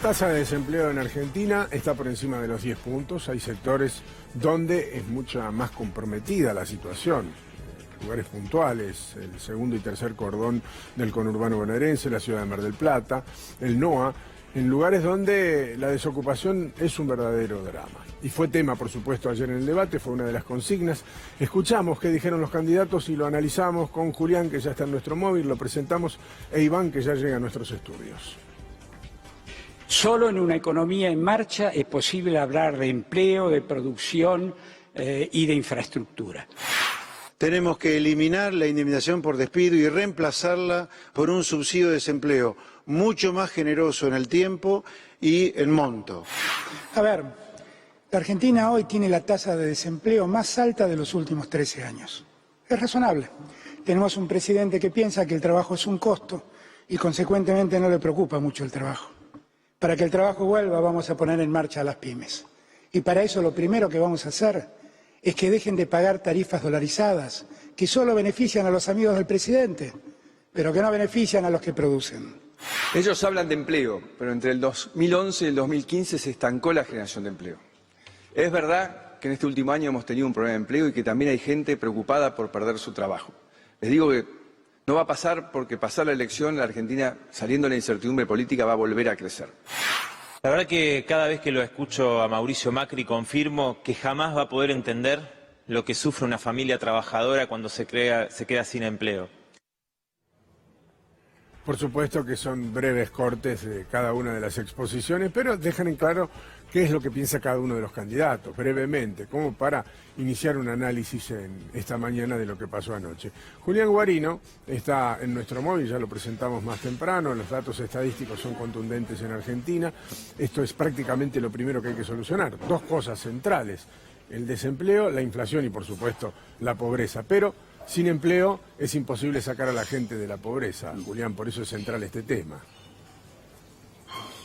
tasa de desempleo en Argentina está por encima de los 10 puntos. Hay sectores donde es mucho más comprometida la situación. Lugares puntuales, el segundo y tercer cordón del conurbano bonaerense, la ciudad de Mar del Plata, el NOA, en lugares donde la desocupación es un verdadero drama. Y fue tema, por supuesto, ayer en el debate, fue una de las consignas. Escuchamos qué dijeron los candidatos y lo analizamos con Julián, que ya está en nuestro móvil, lo presentamos, e Iván, que ya llega a nuestros estudios. Solo en una economía en marcha es posible hablar de empleo, de producción y de infraestructura. Tenemos que eliminar la indemnización por despido y reemplazarla por un subsidio de desempleo mucho más generoso en el tiempo y en monto. A ver, la Argentina hoy tiene la tasa de desempleo más alta de los últimos 13 años. Es razonable. Tenemos un presidente que piensa que el trabajo es un costo y consecuentemente no le preocupa mucho el trabajo. Para que el trabajo vuelva vamos a poner en marcha a las pymes. Y para eso lo primero que vamos a hacer es que dejen de pagar tarifas dolarizadas, que solo benefician a los amigos del presidente, pero que no benefician a los que producen. Ellos hablan de empleo, pero entre el 2011 y el 2015 se estancó la generación de empleo. Es verdad que en este último año hemos tenido un problema de empleo y que también hay gente preocupada por perder su trabajo. Les digo que no va a pasar porque pasar la elección, la Argentina, saliendo de la incertidumbre política, va a volver a crecer. La verdad que cada vez que lo escucho a Mauricio Macri confirmo que jamás va a poder entender lo que sufre una familia trabajadora cuando se queda sin empleo. Por supuesto que son breves cortes de cada una de las exposiciones, pero dejan en claro qué es lo que piensa cada uno de los candidatos, brevemente, como para iniciar un análisis en esta mañana de lo que pasó anoche. Julián Guarino está en nuestro móvil, ya lo presentamos más temprano, los datos estadísticos son contundentes en Argentina. Esto es prácticamente lo primero que hay que solucionar. Dos cosas centrales, el desempleo, la inflación y por supuesto la pobreza, pero sin empleo es imposible sacar a la gente de la pobreza, Julián, por eso es central este tema.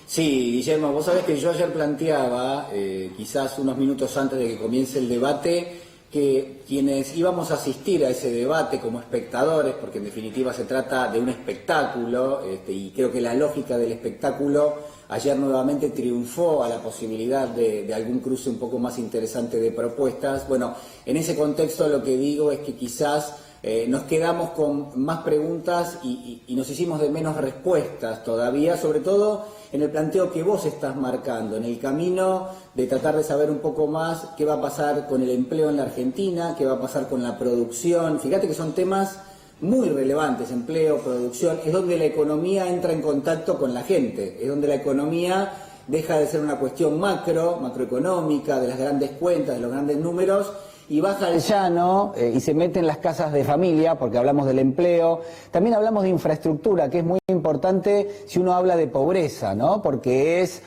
Sí, Guillermo, vos sabés que yo ayer planteaba, quizás unos minutos antes de que comience el debate, que quienes íbamos a asistir a ese debate como espectadores, porque en definitiva se trata de un espectáculo, y creo que la lógica del espectáculo ayer nuevamente triunfó a la posibilidad de algún cruce un poco más interesante de propuestas. Bueno, en ese contexto lo que digo es que quizás nos quedamos con más preguntas y nos hicimos de menos respuestas todavía, sobre todo en el planteo que vos estás marcando, en el camino de tratar de saber un poco más qué va a pasar con el empleo en la Argentina, qué va a pasar con la producción. Fíjate que son temas muy relevantes, empleo, producción, es donde la economía entra en contacto con la gente, es donde la economía deja de ser una cuestión macroeconómica, de las grandes cuentas, de los grandes números, y baja al llano y se mete en las casas de familia, porque hablamos del empleo, también hablamos de infraestructura, que es muy importante si uno habla de pobreza, ¿no? Porque es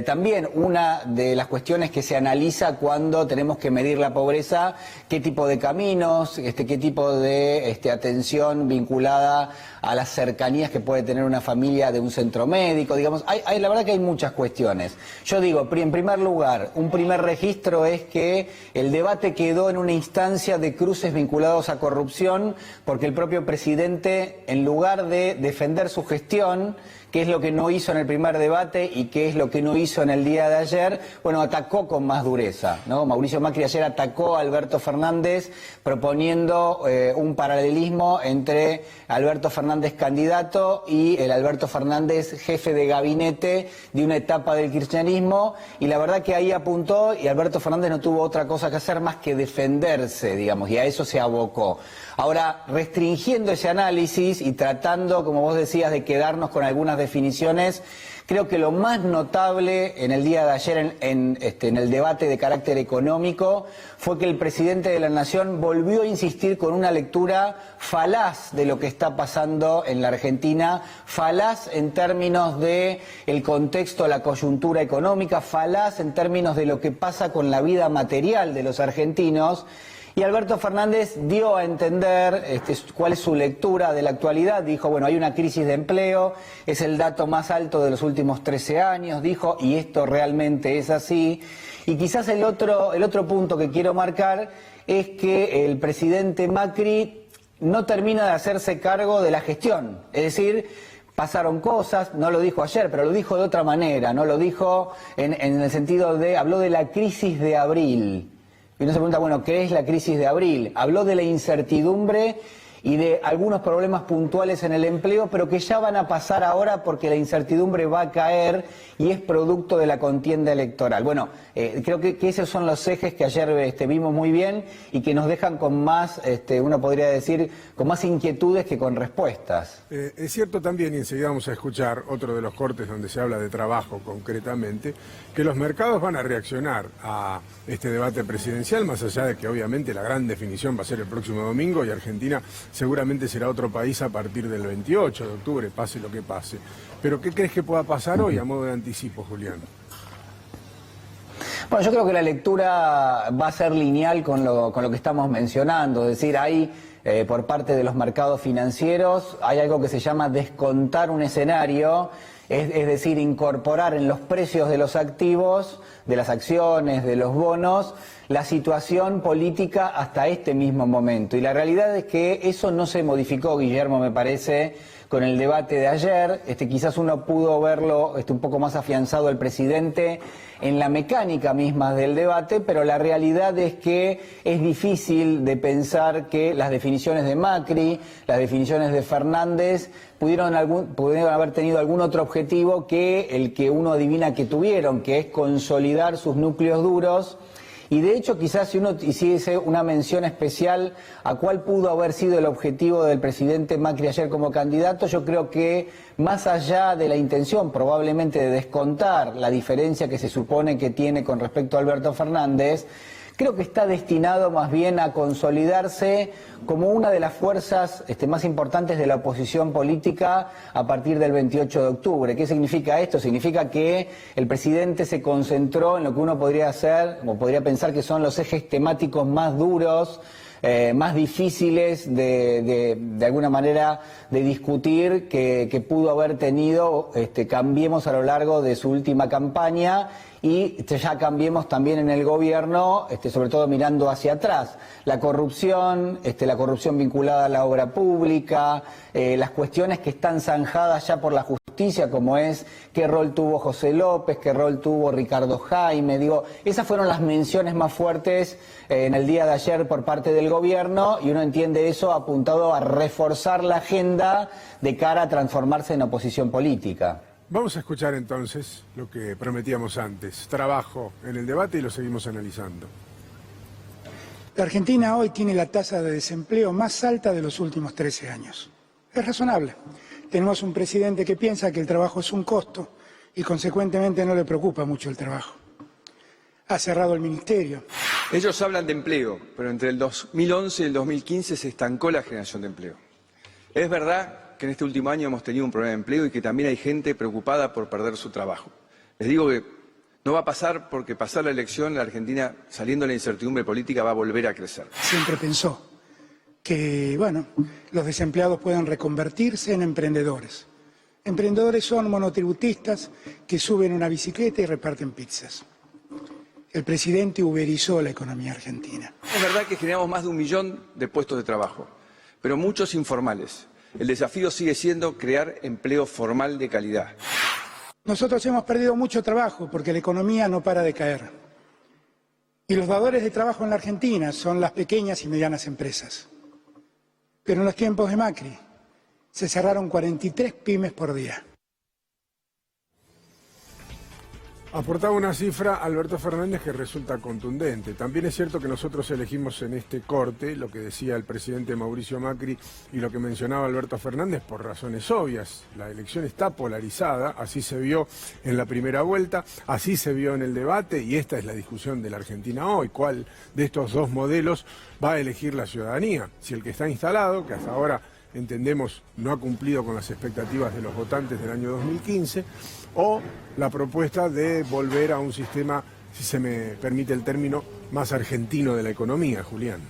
también una de las cuestiones que se analiza cuando tenemos que medir la pobreza, qué tipo de caminos, qué tipo de atención vinculada a las cercanías que puede tener una familia de un centro médico, digamos, la verdad que hay muchas cuestiones. Yo digo, en primer lugar, un primer registro es que el debate quedó en una instancia de cruces vinculados a corrupción, porque el propio presidente, en lugar de defender su gestión, qué es lo que no hizo en el primer debate y qué es lo que no hizo en el día de ayer, bueno, atacó con más dureza, ¿no? Mauricio Macri ayer atacó a Alberto Fernández proponiendo un paralelismo entre Alberto Fernández candidato y el Alberto Fernández jefe de gabinete de una etapa del kirchnerismo, y la verdad que ahí apuntó y Alberto Fernández no tuvo otra cosa que hacer más que defenderse, digamos, y a eso se abocó. Ahora, restringiendo ese análisis y tratando, como vos decías, de quedarnos con algunas definiciones, creo que lo más notable en el día de ayer en el debate de carácter económico fue que el presidente de la Nación volvió a insistir con una lectura falaz de lo que está pasando en la Argentina, falaz en términos de el contexto, la coyuntura económica, falaz en términos de lo que pasa con la vida material de los argentinos. Y Alberto Fernández dio a entender cuál es su lectura de la actualidad. Dijo, bueno, hay una crisis de empleo, es el dato más alto de los últimos 13 años, dijo, y esto realmente es así. Y quizás el otro punto que quiero marcar es que el presidente Macri no termina de hacerse cargo de la gestión. Es decir, Pasaron cosas, no lo dijo ayer, pero lo dijo de otra manera, no lo dijo en el sentido de, habló de la crisis de abril. Y uno se pregunta, bueno, ¿qué es la crisis de abril? Habló de la incertidumbre y de algunos problemas puntuales en el empleo, pero que ya van a pasar ahora porque la incertidumbre va a caer y es producto de la contienda electoral. Bueno, creo que esos son los ejes que ayer vimos muy bien y que nos dejan con más, uno podría decir, con más inquietudes que con respuestas. Es cierto también, y enseguida vamos a escuchar otro de los cortes donde se habla de trabajo concretamente, que los mercados van a reaccionar a este debate presidencial, más allá de que obviamente la gran definición va a ser el próximo domingo y Argentina seguramente será otro país a partir del 28 de octubre, pase lo que pase. Pero ¿qué crees que pueda pasar hoy a modo de anticipo, Julián? Bueno, yo creo que la lectura va a ser lineal con lo que estamos mencionando, es decir, hay por parte de los mercados financieros, hay algo que se llama descontar un escenario, es decir, incorporar en los precios de los activos, de las acciones, de los bonos, la situación política hasta este mismo momento. Y la realidad es que eso no se modificó, Guillermo, me parece, con el debate de ayer. Quizás uno pudo verlo un poco más afianzado el presidente en la mecánica misma del debate, pero la realidad es que es difícil de pensar que las definiciones de Macri, las definiciones de Fernández, pudieron haber tenido algún otro objetivo que el que uno adivina que tuvieron, que es consolidar sus núcleos duros. Y de hecho, quizás si uno hiciese una mención especial a cuál pudo haber sido el objetivo del presidente Macri ayer como candidato, yo creo que más allá de la intención probablemente de descontar la diferencia que se supone que tiene con respecto a Alberto Fernández, creo que está destinado más bien a consolidarse como una de las fuerzas más importantes de la oposición política a partir del 28 de octubre. ¿Qué significa esto? Significa que el presidente se concentró en lo que uno podría hacer, o podría pensar que son los ejes temáticos más duros, más difíciles de alguna manera de discutir que pudo haber tenido Cambiemos a lo largo de su última campaña y ya Cambiemos también en el gobierno, sobre todo mirando hacia atrás. La corrupción vinculada a la obra pública, las cuestiones que están zanjadas ya por la justicia, como es qué rol tuvo José López, qué rol tuvo Ricardo Jaime. Esas fueron las menciones más fuertes en el día de ayer por parte del gobierno, y uno entiende eso apuntado a reforzar la agenda de cara a transformarse en oposición política. Vamos a escuchar entonces lo que prometíamos antes, trabajo en el debate, y lo seguimos analizando. La Argentina hoy tiene la tasa de desempleo más alta de los últimos 13 años. Es razonable. Tenemos un presidente que piensa que el trabajo es un costo y consecuentemente no le preocupa mucho el trabajo. Ha cerrado el ministerio. Ellos hablan de empleo, pero entre el 2011 y el 2015 se estancó la generación de empleo. Es verdad que en este último año hemos tenido un problema de empleo y que también hay gente preocupada por perder su trabajo. Les digo que no va a pasar porque pasar la elección, la Argentina, saliendo de la incertidumbre política, va a volver a crecer. Siempre pensó que, los desempleados pueden reconvertirse en emprendedores. Emprendedores son monotributistas que suben una bicicleta y reparten pizzas. El presidente uberizó la economía argentina. Es verdad que generamos más de 1 millón de puestos de trabajo, pero muchos informales. El desafío sigue siendo crear empleo formal de calidad. Nosotros hemos perdido mucho trabajo porque la economía no para de caer. Y los dadores de trabajo en la Argentina son las pequeñas y medianas empresas. Pero en los tiempos de Macri se cerraron 43 pymes por día. Aportaba una cifra Alberto Fernández que resulta contundente. También es cierto que nosotros elegimos en este corte lo que decía el presidente Mauricio Macri y lo que mencionaba Alberto Fernández por razones obvias. La elección está polarizada, así se vio en la primera vuelta, así se vio en el debate, y esta es la discusión de la Argentina hoy. ¿Cuál de estos dos modelos va a elegir la ciudadanía? Si el que está instalado, que hasta ahora entendemos no ha cumplido con las expectativas de los votantes del año 2015, o la propuesta de volver a un sistema, si se me permite el término, más argentino de la economía, Julián.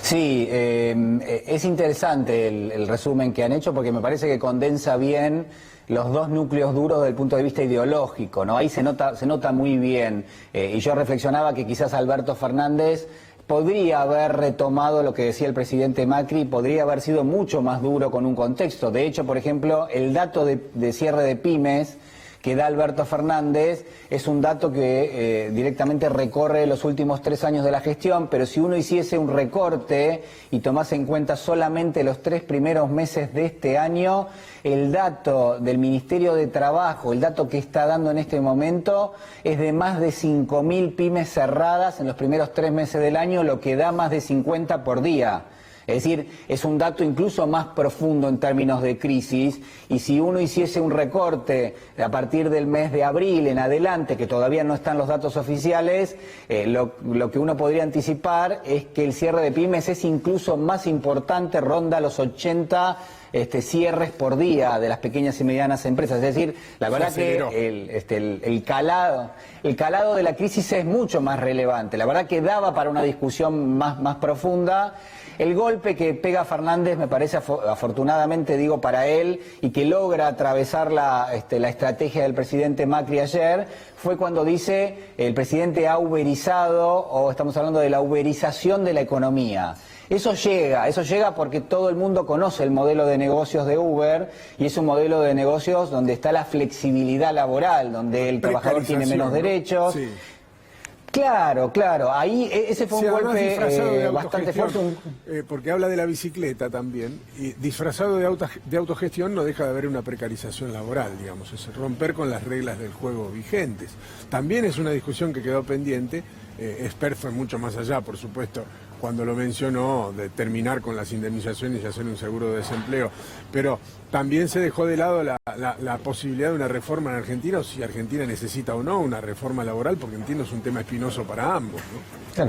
Sí, es interesante el resumen que han hecho porque me parece que condensa bien los dos núcleos duros desde el punto de vista ideológico, ¿no? Ahí se nota muy bien. Y yo reflexionaba que quizás Alberto Fernández podría haber retomado lo que decía el presidente Macri, podría haber sido mucho más duro con un contexto. De hecho, por ejemplo, el dato de cierre de pymes que da Alberto Fernández es un dato que directamente recorre los últimos 3 años de la gestión, pero si uno hiciese un recorte y tomase en cuenta solamente los 3 primeros meses de este año, el dato del Ministerio de Trabajo, el dato que está dando en este momento, es de más de 5.000 pymes cerradas en los primeros 3 meses del año, lo que da más de 50 por día. Es decir, es un dato incluso más profundo en términos de crisis, y si uno hiciese un recorte a partir del mes de abril en adelante, que todavía no están los datos oficiales, lo que uno podría anticipar es que el cierre de pymes es incluso más importante, ronda los 80 cierres por día de las pequeñas y medianas empresas. Es decir, la verdad que el calado de la crisis es mucho más relevante. La verdad que daba para una discusión más profunda. El golpe que pega Fernández me parece afortunadamente, digo, para él, y que logra atravesar la estrategia del presidente Macri ayer, fue cuando dice el presidente ha uberizado, o estamos hablando de la uberización de la economía. Eso llega porque todo el mundo conoce el modelo de negocios de Uber, y es un modelo de negocios donde está la flexibilidad laboral, donde el trabajador tiene menos derechos. Sí. Claro, ahí ese fue un golpe bastante fuerte. Porque habla de la bicicleta también, y disfrazado de autogestión no deja de haber una precarización laboral, digamos, es romper con las reglas del juego vigentes. También es una discusión que quedó pendiente, Esper fue mucho más allá, por supuesto, cuando lo mencionó, de terminar con las indemnizaciones y hacer un seguro de desempleo, pero también se dejó de lado la posibilidad de una reforma en Argentina, o si Argentina necesita o no una reforma laboral, porque entiendo es un tema espinoso para ambos, ¿no?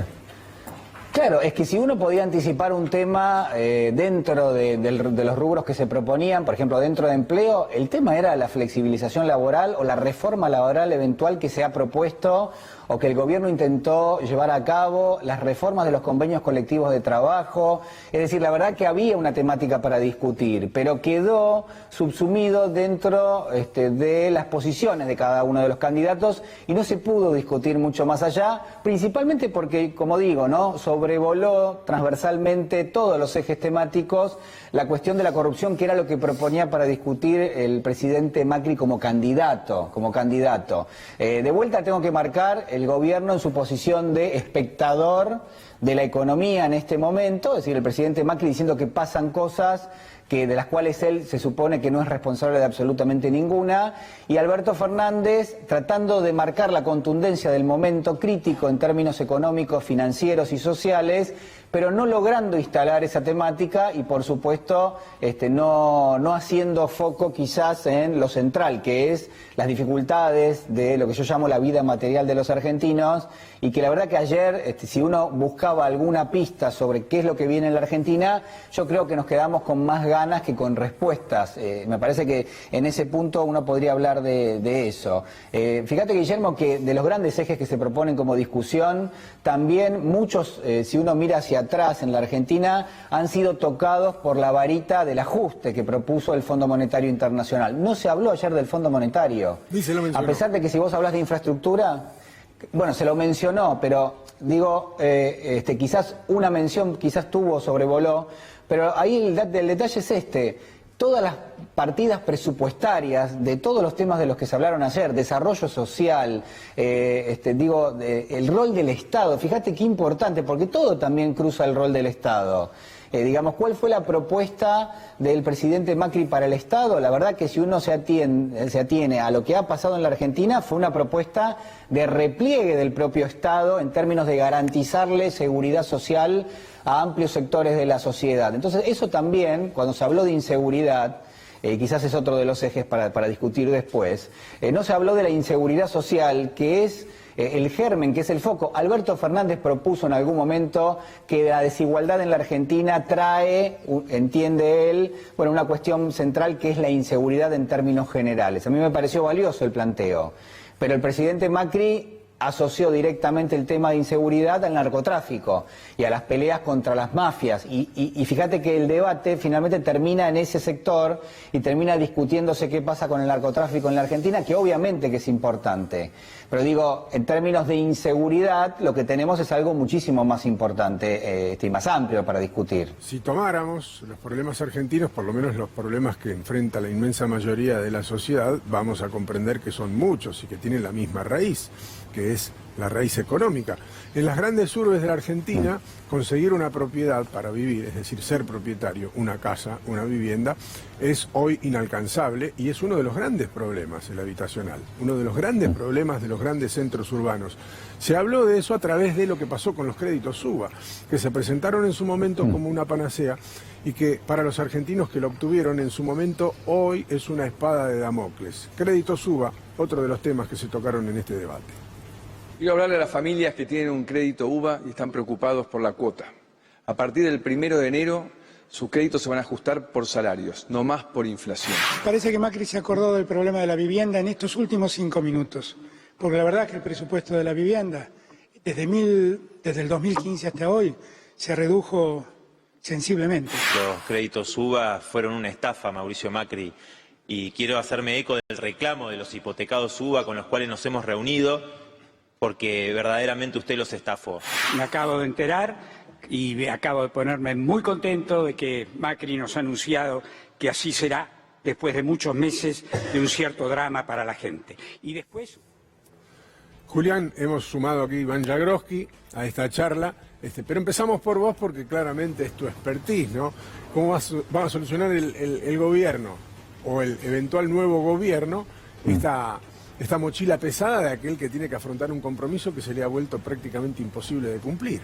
Claro, es que si uno podía anticipar un tema dentro de los rubros que se proponían, por ejemplo, dentro de empleo, el tema era la flexibilización laboral o la reforma laboral eventual que se ha propuesto o que el gobierno intentó llevar a cabo, las reformas de los convenios colectivos de trabajo. Es decir, la verdad que había una temática para discutir, pero quedó subsumido dentro de las posiciones de cada uno de los candidatos y no se pudo discutir mucho más allá, principalmente porque, como digo, ¿no?, sobrevoló transversalmente todos los ejes temáticos la cuestión de la corrupción, que era lo que proponía para discutir el presidente Macri como candidato. De vuelta tengo que marcar el gobierno en su posición de espectador de la economía en este momento, es decir, el presidente Macri diciendo que pasan cosas de las cuales él se supone que no es responsable de absolutamente ninguna, y Alberto Fernández tratando de marcar la contundencia del momento crítico en términos económicos, financieros y sociales, pero no logrando instalar esa temática y, por supuesto, no haciendo foco quizás en lo central, que es las dificultades de lo que yo llamo la vida material de los argentinos, y que la verdad que ayer, si uno buscaba alguna pista sobre qué es lo que viene en la Argentina, yo creo que nos quedamos con más ganas que con respuestas. Me parece que en ese punto uno podría hablar de eso. Fíjate, Guillermo, que de los grandes ejes que se proponen como discusión, también muchos, si uno mira hacia atrás en la Argentina, han sido tocados por la varita del ajuste que propuso el Fondo Monetario Internacional. No se habló ayer del Fondo Monetario. A pesar de que si vos hablas de infraestructura, bueno, se lo mencionó, pero digo, quizás una mención quizás tuvo, sobrevoló, pero ahí el detalle es todas las partidas presupuestarias de todos los temas de los que se hablaron ayer, desarrollo social, el rol del Estado, fíjate qué importante, porque todo también cruza el rol del Estado. ¿Cuál fue la propuesta del presidente Macri para el Estado? La verdad que si uno se atiene a lo que ha pasado en la Argentina, fue una propuesta de repliegue del propio Estado en términos de garantizarle seguridad social a amplios sectores de la sociedad. Entonces, eso también, cuando se habló de inseguridad, quizás es otro de los ejes para discutir después, no se habló de la inseguridad social, que es el germen, que es el foco. Alberto Fernández propuso en algún momento que la desigualdad en la Argentina trae, entiende él, una cuestión central que es la inseguridad en términos generales. A mí me pareció valioso el planteo, pero el presidente Macri asoció directamente el tema de inseguridad al narcotráfico y a las peleas contra las mafias. Y fíjate que el debate finalmente termina en ese sector y termina discutiéndose qué pasa con el narcotráfico en la Argentina, que obviamente que es importante. Pero digo, en términos de inseguridad, lo que tenemos es algo muchísimo más importante y más amplio para discutir. Si tomáramos los problemas argentinos, por lo menos los problemas que enfrenta la inmensa mayoría de la sociedad, vamos a comprender que son muchos y que tienen la misma raíz, que es la raíz económica. En las grandes urbes de la Argentina, conseguir una propiedad para vivir, es decir, ser propietario, una casa, una vivienda, es hoy inalcanzable y es uno de los grandes problemas, el habitacional, uno de los grandes problemas de los grandes centros urbanos. Se habló de eso a través de lo que pasó con los créditos UBA, que se presentaron en su momento como una panacea y que para los argentinos que lo obtuvieron en su momento, hoy es una espada de Damocles. Créditos UBA, otro de los temas que se tocaron en este debate. Quiero hablarle a las familias que tienen un crédito UBA y están preocupados por la cuota. A partir del 1 de enero, sus créditos se van a ajustar por salarios, no más por inflación. Parece que Macri se acordó del problema de la vivienda en estos últimos 5 minutos, porque la verdad es que el presupuesto de la vivienda, desde el 2015 hasta hoy, se redujo sensiblemente. Los créditos UBA fueron una estafa, Mauricio Macri, y quiero hacerme eco del reclamo de los hipotecados UBA con los cuales nos hemos reunido, porque verdaderamente usted los estafó. Me acabo de enterar y acabo de ponerme muy contento de que Macri nos ha anunciado que así será después de muchos meses de un cierto drama para la gente. Y después... Julián, hemos sumado aquí a Iván Jagroski a esta charla, pero empezamos por vos porque claramente es tu expertise, ¿no? ¿Cómo va a solucionar el gobierno o el eventual nuevo gobierno esta mochila pesada de aquel que tiene que afrontar un compromiso que se le ha vuelto prácticamente imposible de cumplir?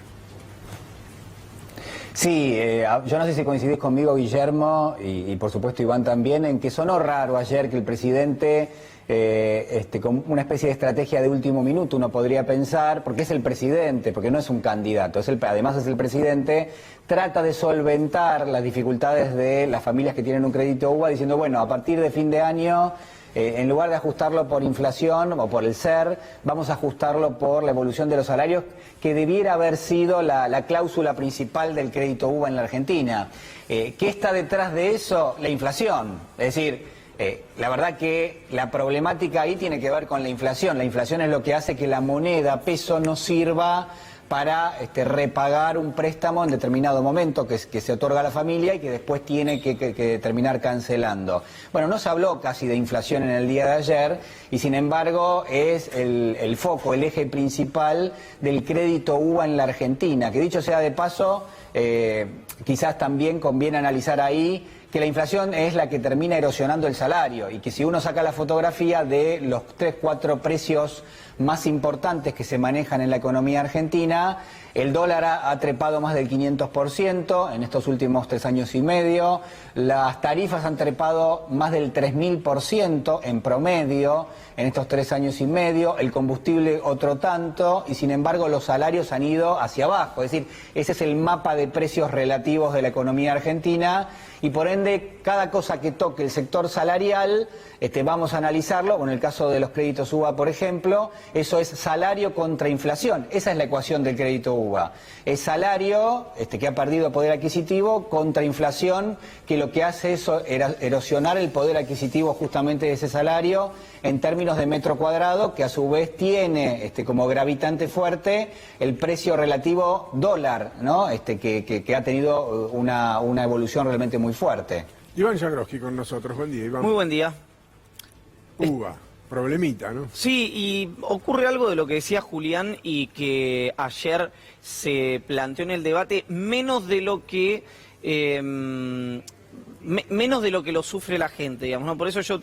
Sí, yo no sé si coincidís conmigo, Guillermo, y por supuesto Iván también, en que sonó raro ayer que el presidente, con una especie de estrategia de último minuto, uno podría pensar, porque es el presidente, porque no es un candidato, además es el presidente, trata de solventar las dificultades de las familias que tienen un crédito UBA diciendo, bueno, a partir de fin de año... en lugar de ajustarlo por inflación o por el SER, vamos a ajustarlo por la evolución de los salarios, que debiera haber sido la cláusula principal del crédito UBA en la Argentina. ¿Qué está detrás de eso? La inflación. Es decir, la verdad que la problemática ahí tiene que ver con la inflación. La inflación es lo que hace que la moneda peso no sirva para repagar un préstamo en determinado momento que se otorga a la familia y que después tiene que terminar cancelando. Bueno, no se habló casi de inflación en el día de ayer y sin embargo es el foco, el eje principal del crédito UBA en la Argentina, que dicho sea de paso, quizás también conviene analizar ahí que la inflación es la que termina erosionando el salario y que si uno saca la fotografía de los 3-4 precios más importantes que se manejan en la economía argentina, el dólar ha trepado más del 500% en estos últimos 3 años y medio, las tarifas han trepado más del 3000% en promedio en estos 3 años y medio, el combustible otro tanto, y sin embargo los salarios han ido hacia abajo. Es decir, ese es el mapa de precios relativos de la economía argentina, y por ende cada cosa que toque el sector salarial vamos a analizarlo. Bueno, en el caso de los créditos UBA, por ejemplo, eso es salario contra inflación. Esa es la ecuación del crédito UBA. Es salario que ha perdido poder adquisitivo contra inflación, que lo que hace es erosionar el poder adquisitivo justamente de ese salario en términos de metro cuadrado, que a su vez tiene como gravitante fuerte el precio relativo dólar, ¿no? Que ha tenido una evolución realmente muy fuerte. Iván Jagroski con nosotros. Buen día, Iván. Muy buen día. UBA, problemita, ¿no? Sí, y ocurre algo de lo que decía Julián y que ayer se planteó en el debate, menos de lo que lo sufre la gente, digamos, ¿no? Por eso yo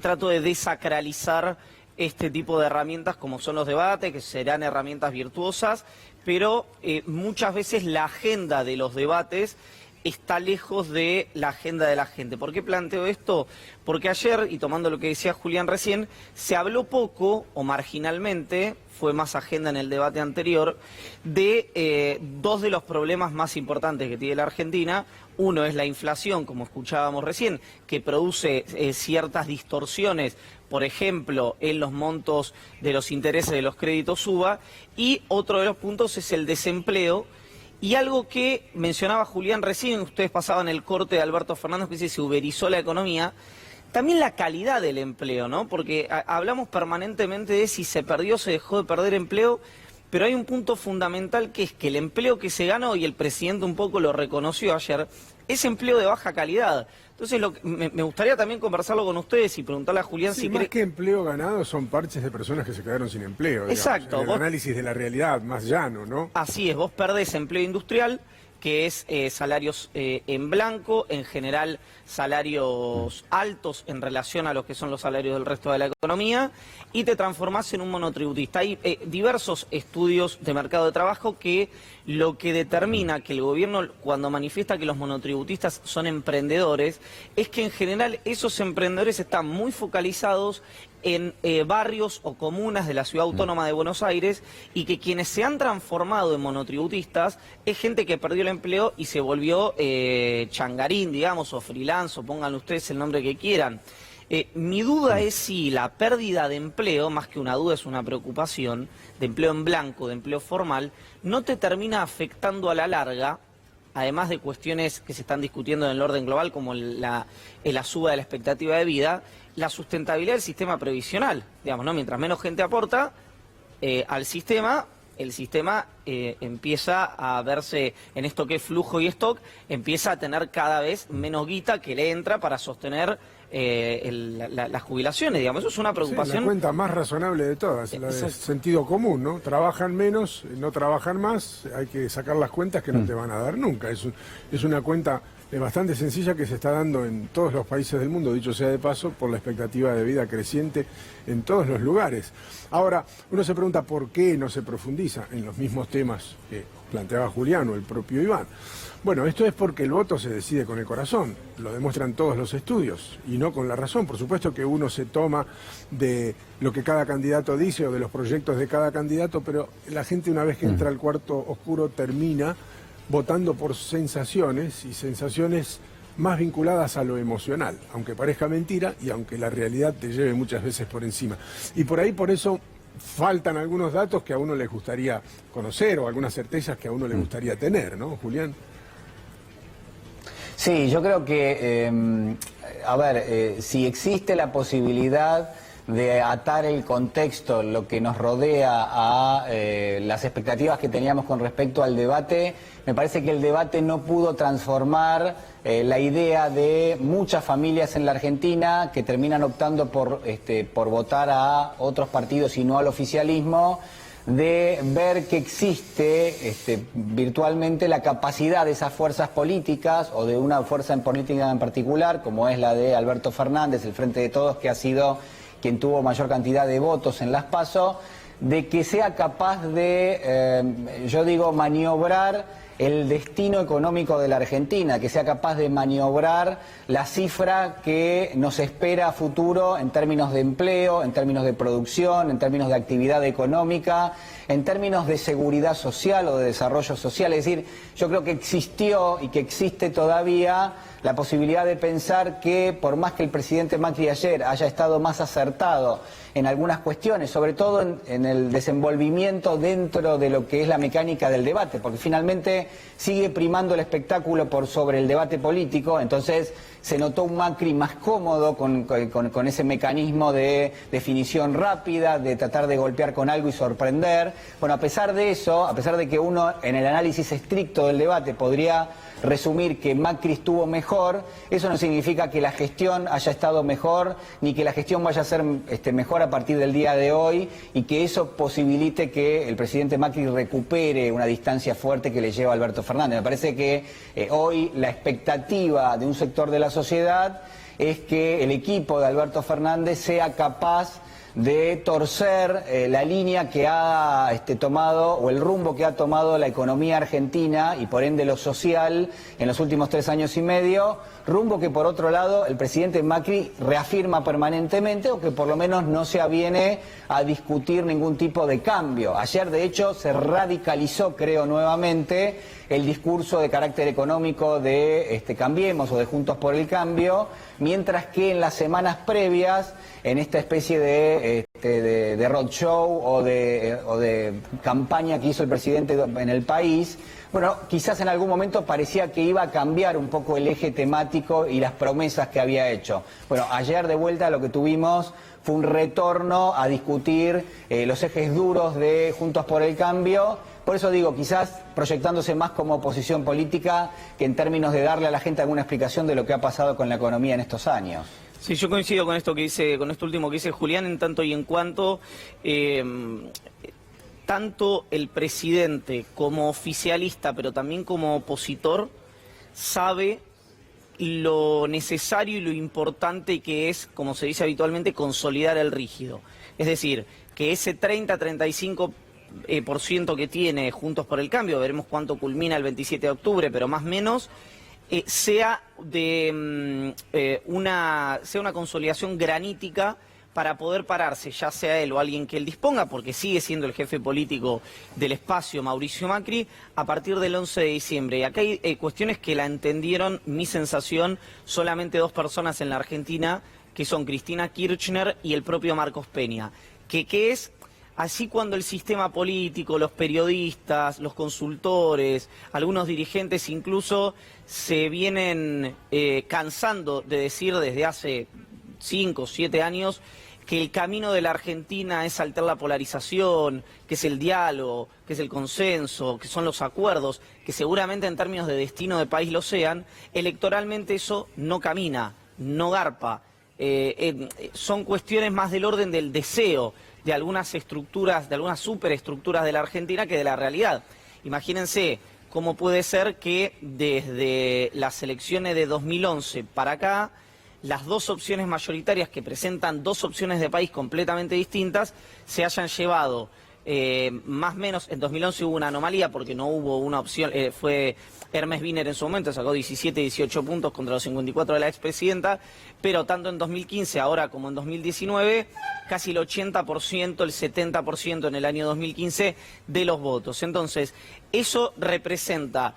trato de desacralizar este tipo de herramientas como son los debates, que serán herramientas virtuosas, pero muchas veces la agenda de los debates está lejos de la agenda de la gente. ¿Por qué planteo esto? Porque ayer, y tomando lo que decía Julián recién, se habló poco o marginalmente, fue más agenda en el debate anterior, de 2 de los problemas más importantes que tiene la Argentina. Uno es la inflación, como escuchábamos recién, que produce ciertas distorsiones por ejemplo, en los montos de los intereses de los créditos UBA, y otro de los puntos es el desempleo. Y algo que mencionaba Julián recién, ustedes pasaban el corte de Alberto Fernández, que dice se uberizó la economía, también la calidad del empleo, ¿no? Porque hablamos permanentemente de si se perdió o se dejó de perder empleo, pero hay un punto fundamental que es que el empleo que se ganó, y el presidente un poco lo reconoció ayer, es empleo de baja calidad. Entonces me gustaría también conversarlo con ustedes y preguntarle a Julián si más cree... que empleo ganado son parches de personas que se quedaron sin empleo. Exacto. El análisis de la realidad más llano, ¿no? Así es, vos perdés empleo industrial, que es salarios en blanco, en general salarios altos en relación a los que son los salarios del resto de la economía, y te transformás en un monotributista. Hay diversos estudios de mercado de trabajo que lo que determina que el gobierno, cuando manifiesta que los monotributistas son emprendedores, es que en general esos emprendedores están muy focalizados en barrios o comunas de la Ciudad Autónoma de Buenos Aires, y que quienes se han transformado en monotributistas es gente que perdió el empleo y se volvió changarín, digamos, o freelance, o pónganle ustedes el nombre que quieran. Mi duda es si la pérdida de empleo, más que una duda es una preocupación, de empleo en blanco, de empleo formal, no te termina afectando a la larga, además de cuestiones que se están discutiendo en el orden global, como la suba de la expectativa de vida, la sustentabilidad del sistema previsional. Digamos, ¿no? Mientras menos gente aporta al sistema, el sistema empieza a verse en esto que es flujo y stock, empieza a tener cada vez menos guita que le entra para sostener las jubilaciones, digamos. Eso es una preocupación. Sí, la cuenta más razonable de todas, la de sentido común, ¿no? Trabajan menos, no trabajan más, hay que sacar las cuentas que no te van a dar nunca. Es una cuenta bastante sencilla que se está dando en todos los países del mundo, dicho sea de paso, por la expectativa de vida creciente en todos los lugares. Ahora, uno se pregunta por qué no se profundiza en los mismos temas que planteaba Julián o el propio Iván. Bueno, esto es porque el voto se decide con el corazón, lo demuestran todos los estudios, y no con la razón. Por supuesto que uno se toma de lo que cada candidato dice o de los proyectos de cada candidato, pero la gente, una vez que entra al cuarto oscuro, termina votando por sensaciones, y sensaciones más vinculadas a lo emocional, aunque parezca mentira y aunque la realidad te lleve muchas veces por encima. Y por eso faltan algunos datos que a uno le gustaría conocer, o algunas certezas que a uno le gustaría tener, ¿no, Julián? Sí, yo creo que, si existe la posibilidad de atar el contexto, lo que nos rodea, a las expectativas que teníamos con respecto al debate, me parece que el debate no pudo transformar la idea de muchas familias en la Argentina que terminan optando por votar a otros partidos y no al oficialismo, de ver que existe virtualmente la capacidad de esas fuerzas políticas, o de una fuerza política en particular, como es la de Alberto Fernández, el Frente de Todos, que ha sido quien tuvo mayor cantidad de votos en las PASO, de que sea capaz de, maniobrar el destino económico de la Argentina, que sea capaz de maniobrar la cifra que nos espera a futuro en términos de empleo, en términos de producción, en términos de actividad económica, en términos de seguridad social o de desarrollo social. Es decir, yo creo que existió y que existe todavía la posibilidad de pensar que, por más que el presidente Macri ayer haya estado más acertado en algunas cuestiones, sobre todo en el desenvolvimiento dentro de lo que es la mecánica del debate, porque finalmente sigue primando el espectáculo por sobre el debate político, entonces se notó un Macri más cómodo con ese mecanismo de definición rápida, de tratar de golpear con algo y sorprender. Bueno, a pesar de eso, a pesar de que uno en el análisis estricto del debate podría resumir que Macri estuvo mejor, eso no significa que la gestión haya estado mejor, ni que la gestión vaya a ser mejor a partir del día de hoy, y que eso posibilite que el presidente Macri recupere una distancia fuerte que le lleva a Alberto Fernández. Me parece que hoy la expectativa de un sector de la sociedad es que el equipo de Alberto Fernández sea capaz de torcer la línea que ha tomado, o el rumbo que ha tomado la economía argentina, y por ende lo social, en los últimos 3 años y medio, rumbo que por otro lado el presidente Macri reafirma permanentemente, o que por lo menos no se aviene a discutir ningún tipo de cambio. Ayer, de hecho, se radicalizó, creo, nuevamente el discurso de carácter económico de Cambiemos o de Juntos por el Cambio, mientras que en las semanas previas en esta especie de roadshow o de campaña que hizo el presidente en el país, bueno, quizás en algún momento parecía que iba a cambiar un poco el eje temático y las promesas que había hecho. Bueno, ayer de vuelta lo que tuvimos fue un retorno a discutir los ejes duros de Juntos por el Cambio. Por eso digo, quizás proyectándose más como oposición política que en términos de darle a la gente alguna explicación de lo que ha pasado con la economía en estos años. Sí, yo coincido con esto que dice, con esto último que dice Julián, en tanto y en cuanto tanto el presidente como oficialista, pero también como opositor, sabe lo necesario y lo importante que es, como se dice habitualmente, consolidar el rígido. Es decir, que ese 30-35% que tiene Juntos por el Cambio, veremos cuánto culmina el 27 de octubre, pero más o menos, sea una consolidación granítica para poder pararse, ya sea él o alguien que él disponga, porque sigue siendo el jefe político del espacio, Mauricio Macri, a partir del 11 de diciembre. Y acá hay cuestiones que la entendieron, mi sensación, solamente 2 personas en la Argentina, que son Cristina Kirchner y el propio Marcos Peña. Que es, así cuando el sistema político, los periodistas, los consultores, algunos dirigentes incluso, se vienen cansando de decir desde hace 5 o 7 años que el camino de la Argentina es saltar la polarización, que es el diálogo, que es el consenso, que son los acuerdos, que seguramente en términos de destino de país lo sean, electoralmente eso no camina, no garpa. Son cuestiones más del orden del deseo de algunas estructuras, de algunas superestructuras de la Argentina que de la realidad. Imagínense cómo puede ser que desde las elecciones de 2011 para acá, las 2 opciones mayoritarias que presentan 2 opciones de país completamente distintas se hayan llevado, más o menos, en 2011 hubo una anomalía porque no hubo una opción, fue Hermes Wiener en su momento, sacó 17, 18 puntos contra los 54 de la expresidenta, pero tanto en 2015 ahora como en 2019, casi el 80%, el 70% en el año 2015 de los votos. Entonces, eso representa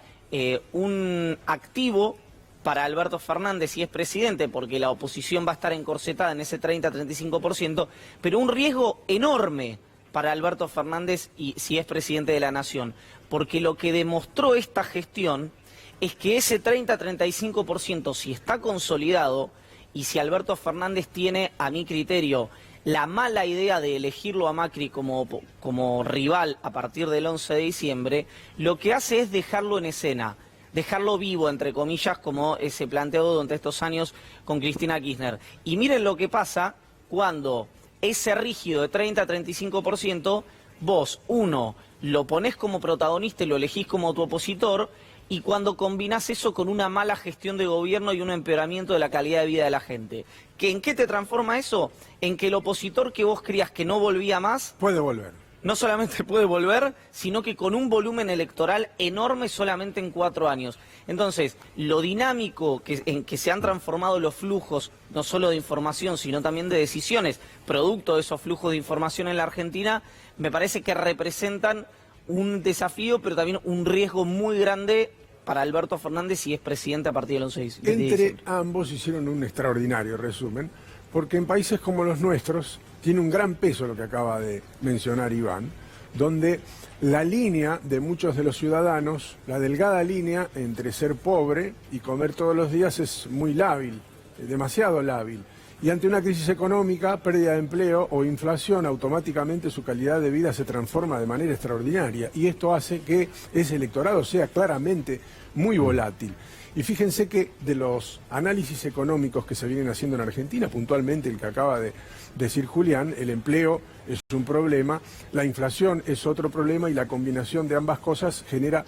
un activo para Alberto Fernández si es presidente, porque la oposición va a estar encorsetada en ese 30-35%, pero un riesgo enorme para Alberto Fernández y si es presidente de la Nación, porque lo que demostró esta gestión es que ese 30-35%, si está consolidado y si Alberto Fernández tiene, a mi criterio, la mala idea de elegirlo a Macri como rival a partir del 11 de diciembre, lo que hace es dejarlo en escena, dejarlo vivo, entre comillas, como se planteó durante estos años con Cristina Kirchner. Y miren lo que pasa cuando ese rígido de 30-35%, vos, uno, lo ponés como protagonista y lo elegís como tu opositor, y cuando combinás eso con una mala gestión de gobierno y un empeoramiento de la calidad de vida de la gente. ¿En qué te transforma eso? En que el opositor que vos creías que no volvía más puede volver. No solamente puede volver, sino que con un volumen electoral enorme solamente en 4 años. Entonces, lo dinámico en que se han transformado los flujos, no solo de información, sino también de decisiones, producto de esos flujos de información en la Argentina, me parece que representan un desafío, pero también un riesgo muy grande para Alberto Fernández si es presidente a partir del 11 de diciembre. Entre ambos hicieron un extraordinario resumen, porque en países como los nuestros tiene un gran peso lo que acaba de mencionar Iván, donde la línea de muchos de los ciudadanos, la delgada línea entre ser pobre y comer todos los días es muy lábil, demasiado lábil. Y ante una crisis económica, pérdida de empleo o inflación, automáticamente su calidad de vida se transforma de manera extraordinaria. Y esto hace que ese electorado sea claramente muy volátil. Y fíjense que de los análisis económicos que se vienen haciendo en Argentina, puntualmente el que acaba de decir Julián, el empleo es un problema, la inflación es otro problema y la combinación de ambas cosas genera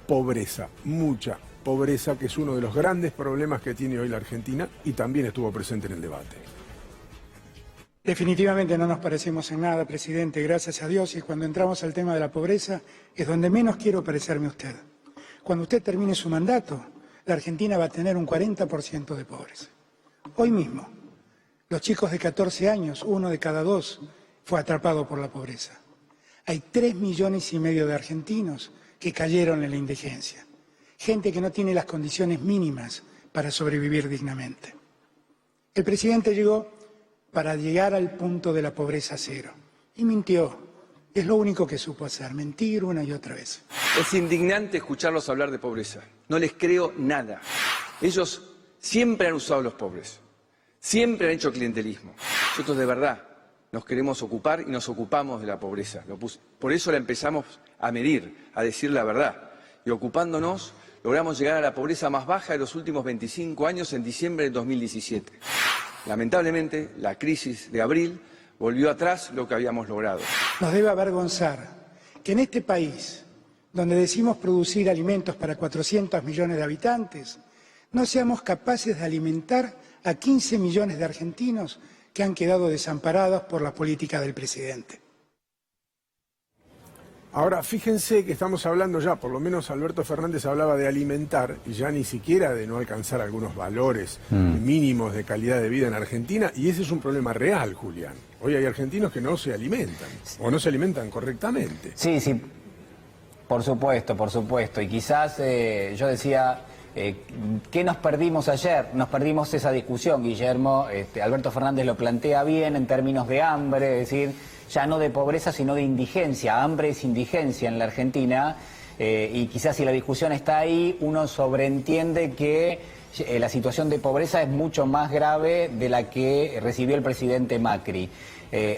pobreza, mucha pobreza, que es uno de los grandes problemas que tiene hoy la Argentina y también estuvo presente en el debate. Definitivamente no nos parecemos en nada, presidente, gracias a Dios, y cuando entramos al tema de la pobreza es donde menos quiero parecerme a usted. Cuando usted termine su mandato, la Argentina va a tener un 40% de pobres. Hoy mismo, los chicos de 14 años, 1 de cada 2, fue atrapado por la pobreza. Hay 3,5 millones de argentinos que cayeron en la indigencia. Gente que no tiene las condiciones mínimas para sobrevivir dignamente. El presidente llegó para llegar al punto de la pobreza cero. Y mintió. Es lo único que supo hacer, mentir una y otra vez. Es indignante escucharlos hablar de pobreza. No les creo nada. Ellos siempre han usado a los pobres. Siempre han hecho clientelismo. Nosotros de verdad nos queremos ocupar y nos ocupamos de la pobreza. Por eso la empezamos a medir, a decir la verdad. Y ocupándonos, logramos llegar a la pobreza más baja de los últimos 25 años en diciembre de 2017. Lamentablemente, la crisis de abril volvió atrás lo que habíamos logrado. Nos debe avergonzar que en este país, donde decimos producir alimentos para 400 millones de habitantes, no seamos capaces de alimentar a 15 millones de argentinos que han quedado desamparados por la política del presidente. Ahora, fíjense que estamos hablando ya, por lo menos Alberto Fernández hablaba de alimentar y ya ni siquiera de no alcanzar algunos valores mínimos de calidad de vida en Argentina, y ese es un problema real, Julián. Hoy hay argentinos que no se alimentan o no se alimentan correctamente. Sí, sí, por supuesto, y quizás yo decía, ¿qué nos perdimos ayer? Nos perdimos esa discusión, Guillermo. Alberto Fernández lo plantea bien en términos de hambre, es decir, ya no de pobreza, sino de indigencia. Hambre es indigencia en la Argentina, y quizás si la discusión está ahí, uno sobreentiende que la situación de pobreza es mucho más grave de la que recibió el presidente Macri.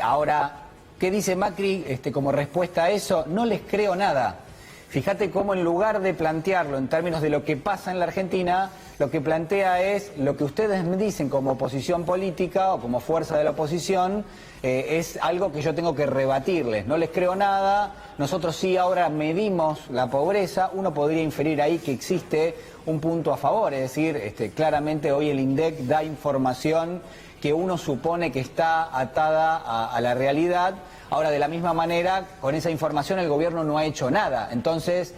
Ahora, ¿qué dice Macri como respuesta a eso? No les creo nada. Fíjate cómo en lugar de plantearlo en términos de lo que pasa en la Argentina, lo que plantea es lo que ustedes me dicen como oposición política o como fuerza de la oposición, es algo que yo tengo que rebatirles. No les creo nada, nosotros sí ahora medimos la pobreza, uno podría inferir ahí que existe un punto a favor, es decir, claramente hoy el INDEC da información que uno supone que está atada a la realidad. Ahora, de la misma manera, con esa información el gobierno no ha hecho nada. Entonces,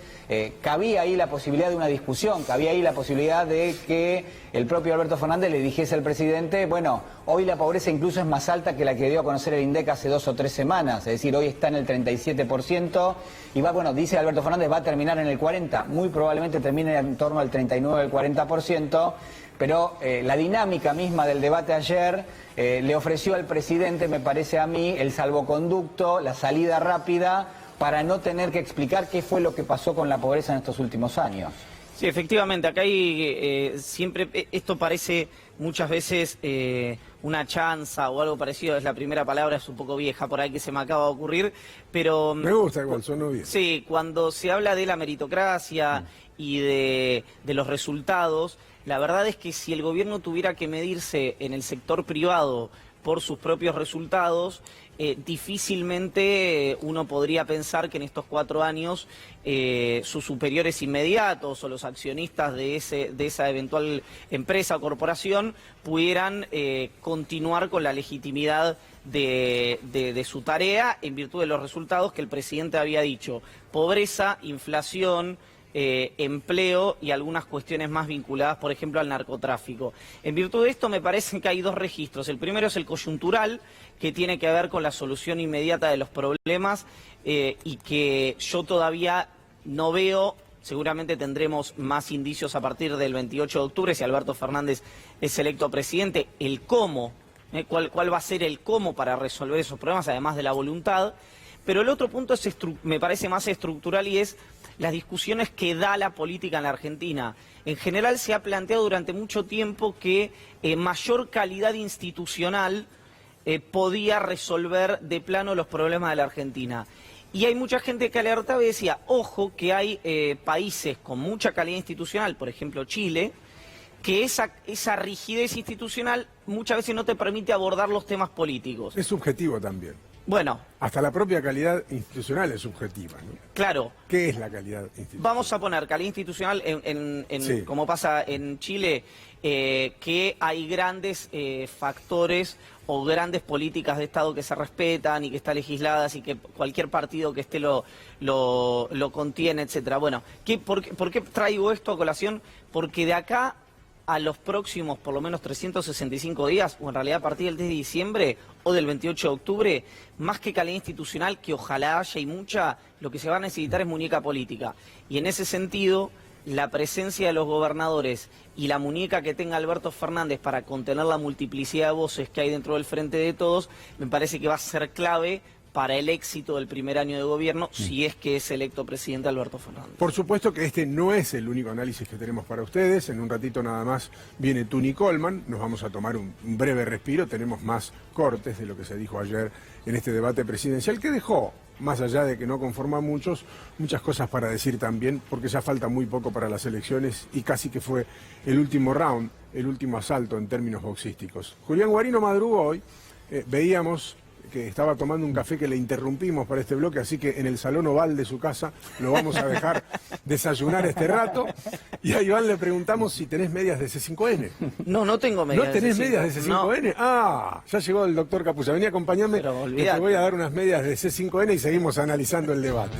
cabía ahí la posibilidad de una discusión, cabía ahí la posibilidad de que el propio Alberto Fernández le dijese al presidente, bueno, hoy la pobreza incluso es más alta que la que dio a conocer el INDEC hace 2 o 3 semanas. Es decir, hoy está en el 37% y dice Alberto Fernández, va a terminar en el 40%. Muy probablemente termine en torno al 39% al 40%. Pero la dinámica misma del debate ayer le ofreció al presidente, me parece a mí, el salvoconducto, la salida rápida para no tener que explicar qué fue lo que pasó con la pobreza en estos últimos años. Sí, efectivamente, acá hay siempre, esto parece muchas veces una chanza o algo parecido, es la primera palabra, es un poco vieja por ahí que se me acaba de ocurrir, pero... Me gusta igual, sonó bien. Sí, cuando se habla de la meritocracia y de los resultados, la verdad es que si el gobierno tuviera que medirse en el sector privado por sus propios resultados, difícilmente uno podría pensar que en estos 4 años sus superiores inmediatos o los accionistas de esa eventual empresa o corporación pudieran continuar con la legitimidad de su tarea en virtud de los resultados que el presidente había dicho. Pobreza, inflación, empleo y algunas cuestiones más vinculadas, por ejemplo, al narcotráfico. En virtud de esto me parece que hay 2 registros. El primero es el coyuntural, que tiene que ver con la solución inmediata de los problemas y que yo todavía no veo. Seguramente tendremos más indicios a partir del 28 de octubre, si Alberto Fernández es electo presidente, el cómo, cuál va a ser el cómo para resolver esos problemas, además de la voluntad. Pero el otro punto me parece más estructural y es las discusiones que da la política en la Argentina. En general se ha planteado durante mucho tiempo que mayor calidad institucional podía resolver de plano los problemas de la Argentina. Y hay mucha gente que alertaba y decía, ojo, que hay países con mucha calidad institucional, por ejemplo Chile, que esa rigidez institucional muchas veces no te permite abordar los temas políticos. Es subjetivo también. Bueno. Hasta la propia calidad institucional es subjetiva, ¿no? Claro. ¿Qué es la calidad institucional? Vamos a poner calidad institucional sí, como pasa en Chile, que hay grandes factores o grandes políticas de Estado que se respetan y que están legisladas y que cualquier partido que esté lo contiene, etcétera. Bueno, ¿por qué traigo esto a colación? Porque de acá a los próximos por lo menos 365 días, o en realidad a partir del 10 de diciembre o del 28 de octubre, más que calidad institucional, que ojalá haya y mucha, lo que se va a necesitar es muñeca política. Y en ese sentido, la presencia de los gobernadores y la muñeca que tenga Alberto Fernández para contener la multiplicidad de voces que hay dentro del Frente de Todos, me parece que va a ser clave para el éxito del primer año de gobierno, si es que es electo presidente Alberto Fernández. Por supuesto que este no es el único análisis que tenemos para ustedes. En un ratito nada más viene Tuni Coleman. Nos vamos a tomar un breve respiro. Tenemos más cortes de lo que se dijo ayer en este debate presidencial, que dejó, más allá de que no conforma a muchos, muchas cosas para decir también, porque ya falta muy poco para las elecciones y casi que fue el último round, el último asalto en términos boxísticos. Julián Guarino madrugó hoy. Veíamos que estaba tomando un café que le interrumpimos para este bloque, así que en el salón oval de su casa lo vamos a dejar desayunar este rato. Y a Iván le preguntamos si tenés medias de C5N. No, no tengo medias. ¿No tenés medias de C5N? No. Ah, ya llegó el doctor Capulla. Vení a acompañarme, que te voy a dar unas medias de C5N y seguimos analizando el debate.